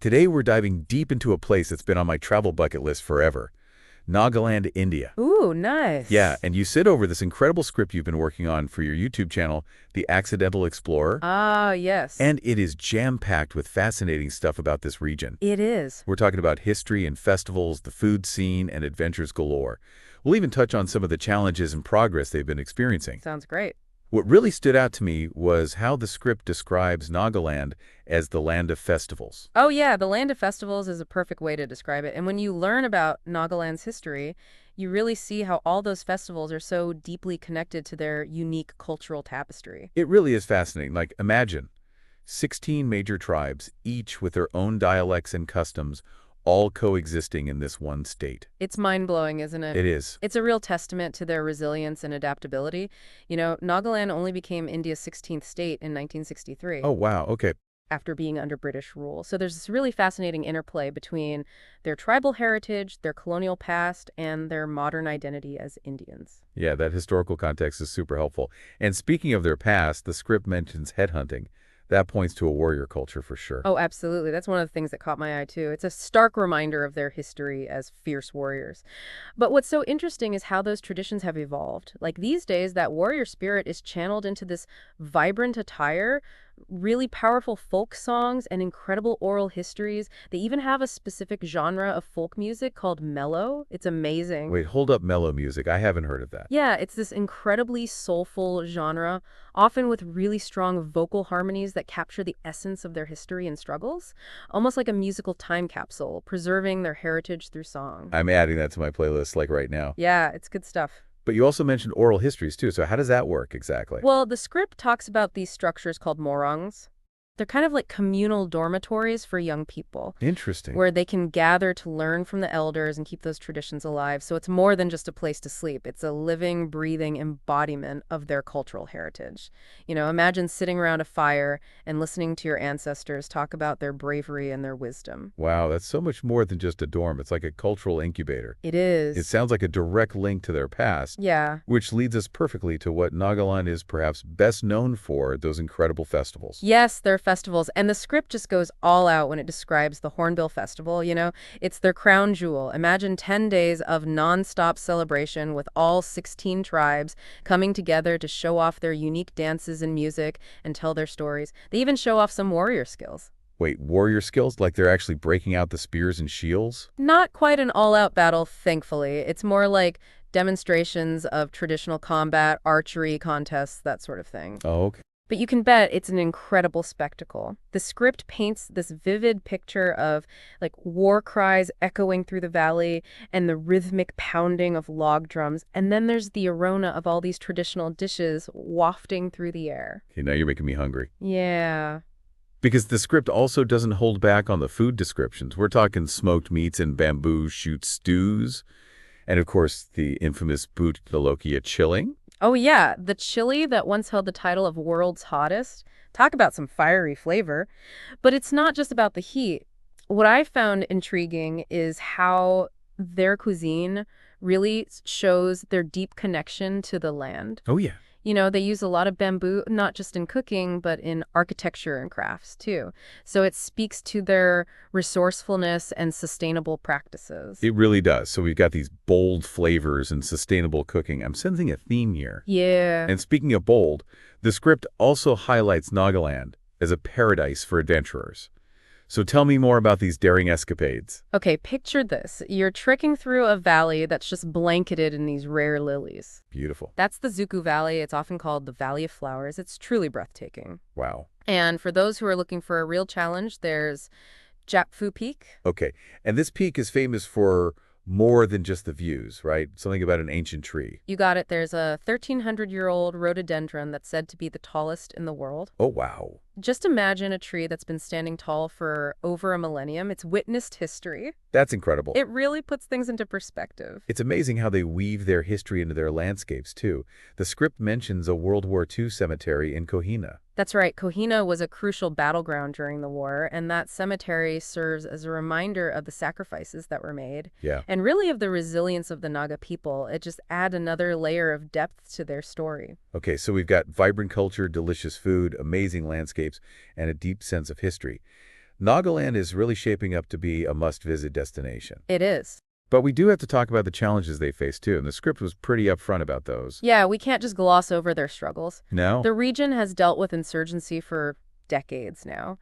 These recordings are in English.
Today we're diving deep into a place that's been on my travel bucket list forever. Nagaland, India. Ooh, Yeah, nice. and you sit over this incredible script you've been working on for your YouTube channel, The Accidental Explorer, Ah, yes. and it is jam-packed with fascinating stuff about this region. It is. We're talking about history and festivals, the food scene, and adventures galore. We'll even touch on some of the challenges and progress they've been experiencing. Sounds great. What really stood out to me was how the script describes Nagaland as the land of festivals. Oh, yeah, the land of festivals is a perfect way to describe it. And when you learn about Nagaland's history, you really see how all those festivals are so deeply connected to their unique cultural tapestry. It really is fascinating. Like, imagine 16 major tribes, each with their own dialects and customs, all coexisting in this one state. It's mind-blowing, isn't it? It is. It's a real testament to their resilience and adaptability. Nagaland only became India's 16th state in 1963. Oh, wow. Okay. After being under British rule. So there's this really fascinating interplay between their tribal heritage, their colonial past, and their modern identity as Indians. Yeah, that historical context is super helpful. And speaking of their past, the script mentions headhunting. That points to a warrior culture for sure. Oh, absolutely. That's one of the things that caught my eye, too. It's a stark reminder of their history as fierce warriors. But what's so interesting is how those traditions have evolved. Like these days, that warrior spirit is channeled into this vibrant attire, really powerful folk songs, and incredible oral histories. They even have a specific genre of folk music called mellow. It's amazing. Wait, hold up mellow music. I haven't heard of that. Yeah, it's this incredibly soulful genre, often with really strong vocal harmonies that capture the essence of their history and struggles, almost like a musical time capsule, preserving their heritage through song. I'm adding that to my playlist like right now. Yeah, it's good stuff. But you also mentioned oral histories too, so how does that work exactly? Well, the script talks about these structures called morongs. They're kind of like communal dormitories for young people, Interesting. where they can gather to learn from the elders and keep those traditions alive. So it's more than just a place to sleep. It's a living, breathing embodiment of their cultural heritage. Imagine sitting around a fire and listening to your ancestors talk about their bravery and their wisdom. Wow, that's so much more than just a dorm. It's like a cultural incubator. It It is. sounds like a direct link to their past, Yeah. which leads us perfectly to what Nagaland is perhaps best known for, those incredible festivals. Yes, their festivals. And the script just goes all out when it describes the Hornbill Festival. It's their crown jewel. Imagine 10 days of nonstop celebration with all 16 tribes coming together to show off their unique dances and music and tell their stories. They even show off some warrior skills. Wait, warrior skills? Like they're actually breaking out the spears and shields? Not quite an all-out battle, thankfully. It's more like demonstrations of traditional combat, archery contests, that sort of thing. Oh, okay. But you can bet it's an incredible spectacle. The script paints this vivid picture of like war cries echoing through the valley and the rhythmic pounding of log drums. And then there's the aroma of all these traditional dishes wafting through the air. Okay, now you're making me hungry. Yeah. Because the script also doesn't hold back on the food descriptions. We're talking smoked meats and bamboo shoot stews. And of course, the infamous boot Lokia chilling. Oh, yeah. The chili that once held the title of world's hottest. Talk about some fiery flavor. But it's not just about the heat. What I found intriguing is how their cuisine really shows their deep connection to the land. Oh, yeah. They use a lot of bamboo, not just in cooking, but in architecture and crafts, too. So it speaks to their resourcefulness and sustainable practices. It really does. So we've got these bold flavors and sustainable cooking. I'm sensing a theme here. Yeah. And speaking of bold, the script also highlights Nagaland as a paradise for adventurers. So tell me more about these daring escapades. Okay, picture this. You're trekking through a valley that's just blanketed in these rare lilies. Beautiful. That's the Zuku Valley. It's often called the Valley of Flowers. It's truly breathtaking. Wow. And for those who are looking for a real challenge, there's Japfu Peak. Okay. And this peak is famous for more than just the views, right? Something about an ancient tree. You got it. There's a 1,300-year-old rhododendron that's said to be the tallest in the world. Oh, wow. Just imagine a tree that's been standing tall for over a millennium. It's witnessed history. That's incredible. It really puts things into perspective. It's amazing how they weave their history into their landscapes, too. The script mentions a World War II cemetery in Kohina. That's right. Kohina was a crucial battleground during the war, and that cemetery serves as a reminder of the sacrifices that were made. Yeah. And really of the resilience of the Naga people. It just adds another layer of depth to their story. Okay, so we've got vibrant culture, delicious food, amazing landscapes, and a deep sense of history. Nagaland is really shaping up to be a must-visit destination. It is. But we do have to talk about the challenges they face, too, and the script was pretty upfront about those. Yeah, we can't just gloss over their struggles. No? The region has dealt with insurgency for decades now,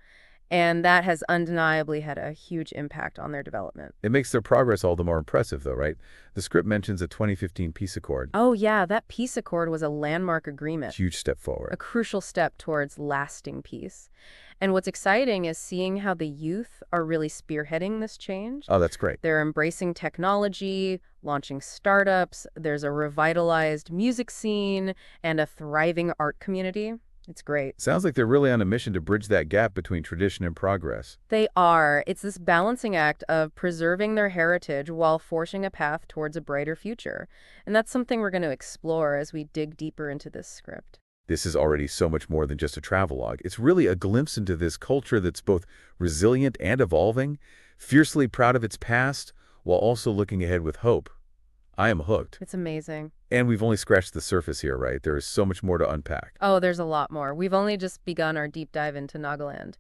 and that has undeniably had a huge impact on their development. It makes their progress all the more impressive, though, right? The script mentions a 2015 peace accord. Oh yeah, that peace accord was a landmark agreement, Huge step a forward. crucial step towards lasting peace. And what's exciting is seeing how the youth are really spearheading this change. Oh, that's great. They're embracing technology, launching startups, there's a revitalized music scene, and a thriving art community. It's great. Sounds like they're really on a mission to bridge that gap between tradition and progress. They are. It's this balancing act of preserving their heritage while forging a path towards a brighter future. And that's something we're going to explore as we dig deeper into this script. This is already so much more than just a travelogue. It's really a glimpse into this culture that's both resilient and evolving, fiercely proud of its past, while also looking ahead with hope. I am hooked. It's amazing. And we've only scratched the surface here, right? There is so much more to unpack. Oh, there's a lot more. We've only just begun our deep dive into Nagaland.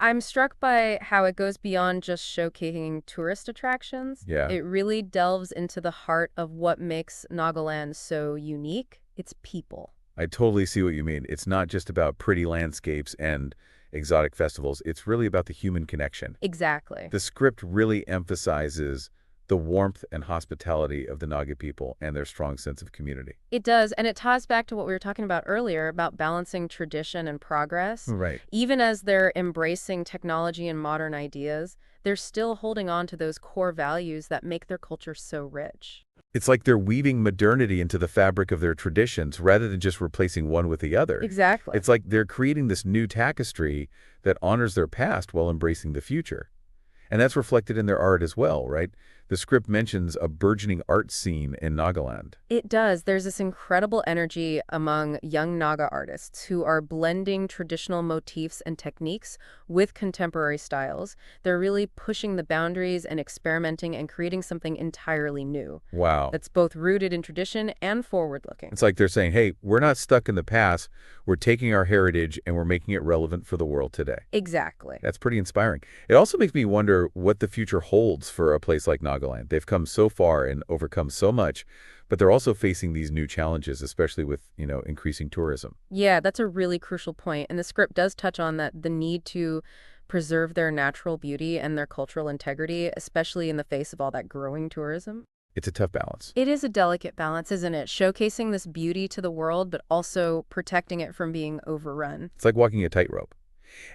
I'm struck by how it goes beyond just showcasing tourist attractions. Yeah. It really delves into the heart of what makes Nagaland so unique. It's people. I totally see what you mean. It's not just about pretty landscapes and exotic festivals. It's really about the human connection. Exactly. The script really emphasizes the warmth and hospitality of the Naga people and their strong sense of community. It does, and it ties back to what we were talking about earlier about balancing tradition and progress. Right. Even as they're embracing technology and modern ideas, they're still holding on to those core values that make their culture so rich. It's like they're weaving modernity into the fabric of their traditions rather than just replacing one with the other. Exactly. It's like they're creating this new tapestry that honors their past while embracing the future. And that's reflected in their art as well, right? The script mentions a burgeoning art scene in Nagaland. It does. There's this incredible energy among young Naga artists who are blending traditional motifs and techniques with contemporary styles. They're really pushing the boundaries and experimenting and creating something entirely new. Wow. That's both rooted in tradition and forward-looking. It's like they're saying, hey, we're not stuck in the past. We're taking our heritage and we're making it relevant for the world today. Exactly. That's pretty inspiring. It also makes me wonder what the future holds for a place like Nagaland. They've come so far and overcome so much, but they're also facing these new challenges, especially with, increasing tourism. Yeah, that's a really crucial point. And the script does touch on that, the need to preserve their natural beauty and their cultural integrity, especially in the face of all that growing tourism. It's a tough balance. It is a delicate balance, isn't it? Showcasing this beauty to the world, but also protecting it from being overrun. It's like walking a tightrope.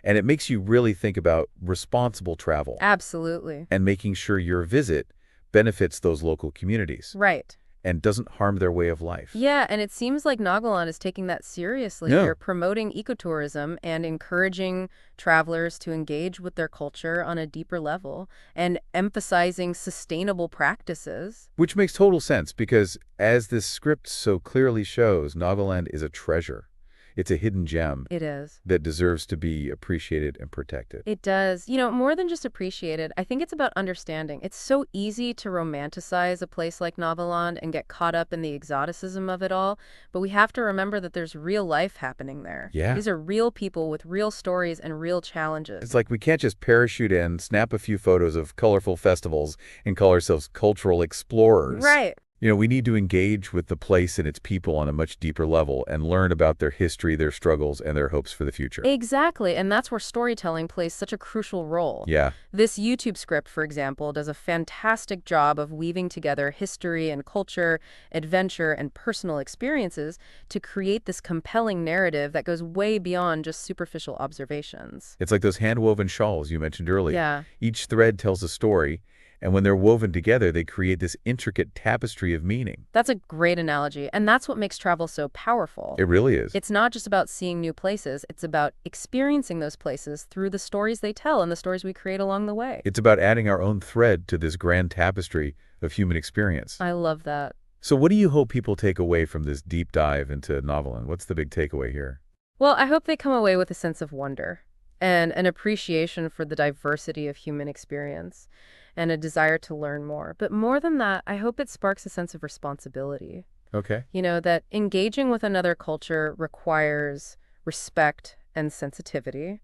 And it makes you really think about responsible travel Absolutely. and making sure your visit benefits those local communities Right. and doesn't harm their way of life. Yeah, and it seems like Nagaland is taking that seriously. Yeah. They're promoting ecotourism and encouraging travelers to engage with their culture on a deeper level and emphasizing sustainable practices. Which makes total sense because, as this script so clearly shows, Nagaland is a treasure. It's a hidden gem It is. that deserves to be appreciated and protected. It does. More than just appreciated, I think it's about understanding. It's so easy to romanticize a place like Nagaland and get caught up in the exoticism of it all, but we have to remember that there's real life happening there. Yeah. These are real people with real stories and real challenges. It's like we can't just parachute in, snap a few photos of colorful festivals, and call ourselves cultural explorers. Right. We need to engage with the place and its people on a much deeper level and learn about their history, their struggles, and their hopes for the future. Exactly, and that's where storytelling plays such a crucial role. Yeah. This YouTube script, for example, does a fantastic job of weaving together history and culture, adventure, and personal experiences to create this compelling narrative that goes way beyond just superficial observations. It's like those hand-woven shawls you mentioned earlier. Yeah. Each thread tells a story, and when they're woven together, they create this intricate tapestry of meaning. That's a great analogy, and that's what makes travel so powerful. It really is. It's not just about seeing new places, it's about experiencing those places through the stories they tell and the stories we create along the way. It's about adding our own thread to this grand tapestry of human experience. I love that. So what do you hope people take away from this deep dive into Nagaland? What's the big takeaway here? Well, I hope they come away with a sense of wonder and an appreciation for the diversity of human experience and a desire to learn more. But more than that, I hope it sparks a sense of responsibility. Okay. That engaging with another culture requires respect and sensitivity.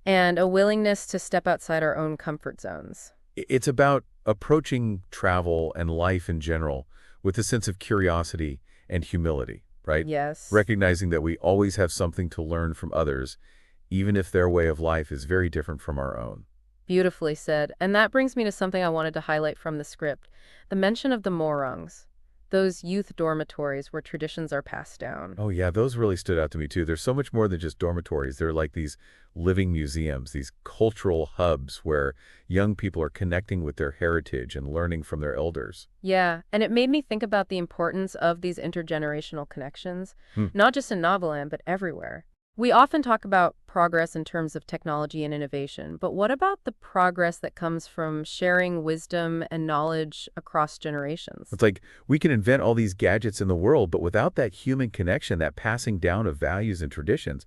And a willingness to step outside our own comfort zones. It's about approaching travel and life in general with a sense of curiosity and humility, right? Yes. Recognizing that we always have something to learn from others, even if their way of life is very different from our own. Beautifully said. And that brings me to something I wanted to highlight from the script. The mention of the morongs, those youth dormitories where traditions are passed down. Oh yeah, those really stood out to me too. There's so much more than just dormitories. They're like these living museums, these cultural hubs where young people are connecting with their heritage and learning from their elders. Yeah, and it made me think about the importance of these intergenerational connections, Hmm. not just in Nagaland, but everywhere. We often talk about progress in terms of technology and innovation, but what about the progress that comes from sharing wisdom and knowledge across generations? It's like we can invent all these gadgets in the world, but without that human connection, that passing down of values and traditions,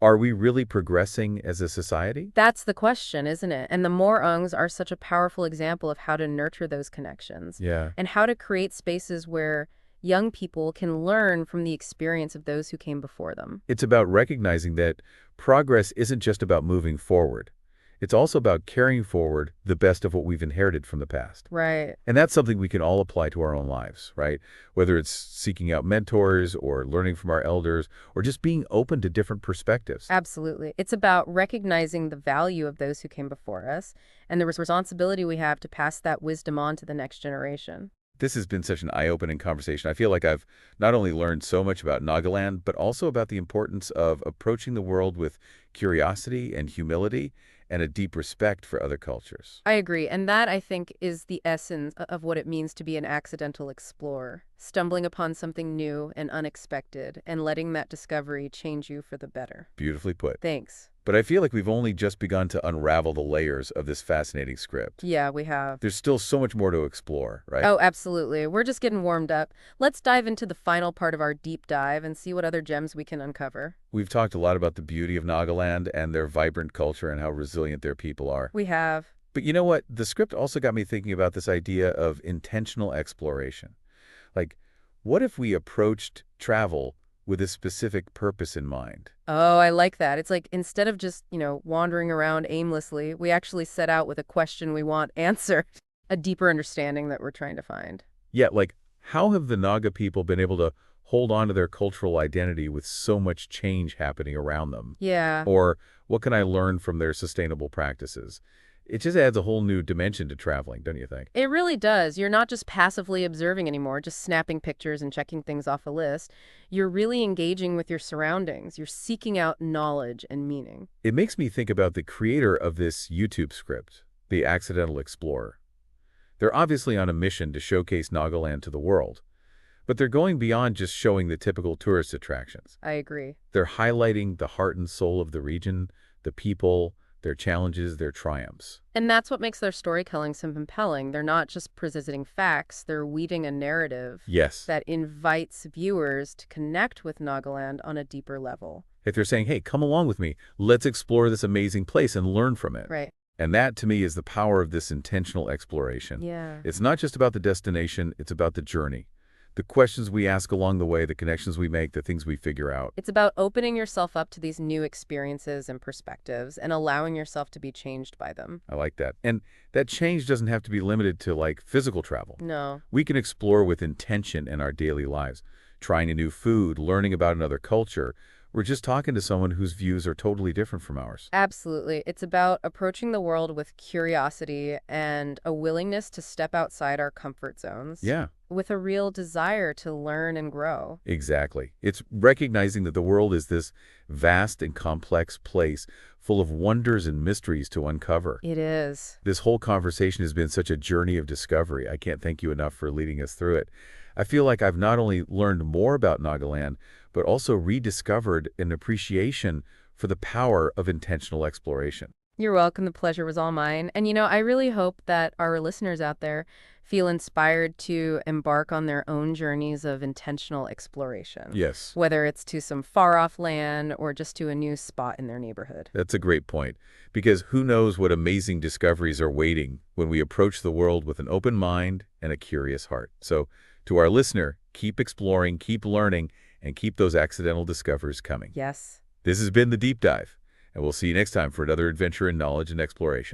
are we really progressing as a society? That's the question, isn't it? And the Morongs are such a powerful example of how to nurture those connections Yeah. and how to create spaces where young people can learn from the experience of those who came before them. It's about recognizing that progress isn't just about moving forward. It's also about carrying forward the best of what we've inherited from the past. Right. And that's something we can all apply to our own lives, right? Whether it's seeking out mentors or learning from our elders or just being open to different perspectives. Absolutely. It's about recognizing the value of those who came before us and the responsibility we have to pass that wisdom on to the next generation. This has been such an eye-opening conversation. I feel like I've not only learned so much about Nagaland, but also about the importance of approaching the world with curiosity and humility and a deep respect for other cultures. I agree. And that, I think, is the essence of what it means to be an accidental explorer, stumbling upon something new and unexpected and letting that discovery change you for the better. Beautifully put. Thanks. But I feel like we've only just begun to unravel the layers of this fascinating script. Yeah, we have. There's still so much more to explore, right? Oh, absolutely. We're just getting warmed up. Let's dive into the final part of our deep dive and see what other gems we can uncover. We've talked a lot about the beauty of Nagaland and their vibrant culture and how resilient their people are. We have. But you know what? The script also got me thinking about this idea of intentional exploration. Like, what if we approached travel with a specific purpose in mind? Oh, I like that. It's like instead of just, wandering around aimlessly, we actually set out with a question we want answered, a deeper understanding that we're trying to find. Yeah, like, how have the Naga people been able to hold on to their cultural identity with so much change happening around them? Yeah. Or what can I learn from their sustainable practices? It just adds a whole new dimension to traveling, don't you think? It really does. You're not just passively observing anymore, just snapping pictures and checking things off a list. You're really engaging with your surroundings. You're seeking out knowledge and meaning. It makes me think about the creator of this YouTube script, The Accidental Explorer. They're obviously on a mission to showcase Nagaland to the world, but they're going beyond just showing the typical tourist attractions. I agree. They're highlighting the heart and soul of the region, the people, their challenges, their triumphs. And that's what makes their storytelling so compelling. They're not just presenting facts, they're weaving a narrative Yes. that invites viewers to connect with Nagaland on a deeper level. If they're saying, hey, come along with me, let's explore this amazing place and learn from it. Right. And that, to me, is the power of this intentional exploration. Yeah. It's not just about the destination, it's about the journey. The questions we ask along the way, the connections we make, the things we figure out. It's about opening yourself up to these new experiences and perspectives and allowing yourself to be changed by them. I like that. And that change doesn't have to be limited to, like, physical travel. No. We can explore with intention in our daily lives, trying a new food, learning about another culture. We're just talking to someone whose views are totally different from ours. Absolutely. It's about approaching the world with curiosity and a willingness to step outside our comfort zones. Yeah. With a real desire to learn and grow. Exactly. It's recognizing that the world is this vast and complex place full of wonders and mysteries to uncover. It is. This whole conversation has been such a journey of discovery. I can't thank you enough for leading us through it. I feel like I've not only learned more about Nagaland, but also rediscovered an appreciation for the power of intentional exploration. You're welcome. The pleasure was all mine. And I really hope that our listeners out there feel inspired to embark on their own journeys of intentional exploration. Yes, Whether it's to some far-off land or just to a new spot in their neighborhood. that's a great point, because who knows what amazing discoveries are waiting when we approach the world with an open mind and a curious heart. So, to our listener, keep exploring, keep learning, and keep those accidental discoveries coming. Yes. This has been The Deep Dive. And we'll see you next time for another adventure in knowledge and exploration.